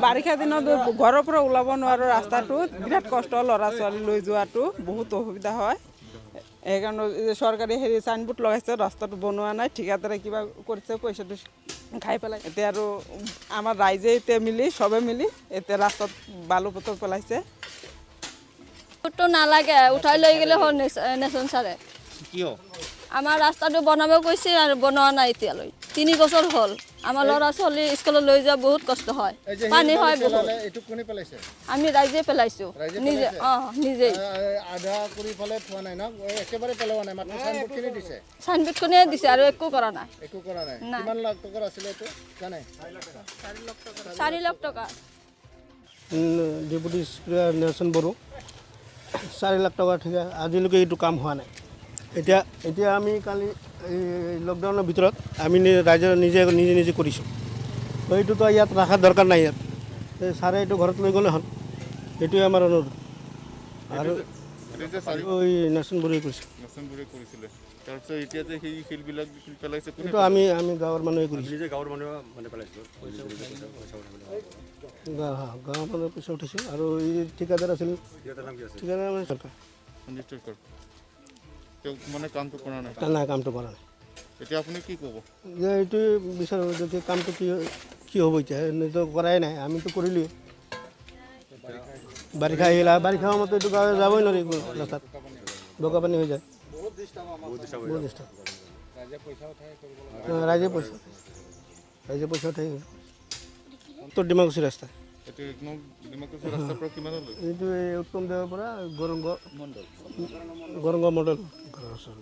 বাৰিষা দিনত ঘৰৰ পৰা ওলাব নোৱাৰোঁ ৰাস্তাটো বিৰাট কষ্ট ল'ৰা ছোৱালী লৈ যোৱাটো বহুত অসুবিধা হয় সেইকাৰণে চৰকাৰে হেৰি চাইনবোৰ্ড লগাইছে ৰাস্তাটো বনোৱা নাই ঠিকাদাৰে কিবা কৰিছে পইচাটো খাই পেলাই এতিয়া আৰু আমাৰ ৰাইজে এতিয়া মিলি চবে মিলি এতিয়া ৰাস্তাত বালু পথৰ পেলাইছে নালাগে উঠাই লৈ গ'লে হ'ল নেচন ছাৰে কিয় আমাৰ ৰাস্তাটো বনাব কৈছে আৰু বনোৱা নাই এতিয়ালৈ 3 বছৰ হ'ল আমাৰ ল'ৰা ছোৱালী স্কুলত লৈ যোৱা বহুত কষ্ট হয় পানী হয় বহুত এইটো কোনে পেলাইছে আমি ৰাইজে পেলাইছোঁ নিজে নিজেই আধা কৰি ফলে থোৱা নাই না একেবাৰে পেলোৱা নাই মাত্ৰ সাইনবোৰ্ড কিনে দিছে চাইনবোৰ্ডখনে দিছে আৰু একো কৰা নাই একো কৰা নাই কিমান লাখ টকাৰ আছিলে এইটো জানে 4 লাখ টকা ডেপুটি স্পিকাৰ নেলচন বড়ো 4 লাখ টকা ঠিকা আজিলৈকে এইটো কাম হোৱা নাই এতিয়া আমি কালি এই লকডাউনৰ ভিতৰত আমি ৰাইজে নিজে কৰিছোঁ তো এইটোতো ইয়াত ৰখাৰ দৰকাৰ নাই ইয়াত ছাৰে এইটো ঘৰত লৈ গ'লে হ'ল এইটোৱে আমাৰ অনুৰোধ আৰু এই নেলচন বড়োৱে কৰিছে তাৰপিছত এতিয়া যে সেই শিলবিলাক পেলাইছে এইটো আমি গাঁৱৰ মানুহে কৰিছোঁ গাঁৱৰ মানুহে মানে পেলাইছোঁ গাঁৱৰ মানুহে পইচা উঠিছোঁ আৰু এই ঠিকাদাৰ আছিল ঠিকাদাৰ মানে চৰকাৰ মানে কামটো কৰা নাই নাই কামটো কৰা নাই এতিয়া আপুনি কি ক'ব যে এইটোৱে বিচাৰোঁ যে কামটো কি হ'ব এতিয়া এনেতো কৰাই নাই আমিতো কৰিলোৱেই বাৰিষা আহিলা বাৰিষা সময়ত এইটো গাঁৱে যাবই নোৱাৰি ৰাস্তাত বোকা পানী হৈ যায় বহুত ডিষ্টাৰ্ব ৰাইজে পইচা উঠাই উত্তৰ ডিমাকুচি ৰাস্তা এইটো এই উত্তম দেৱৰ পৰা গৰংগ মণ্ডল ঘৰৰ ওচৰত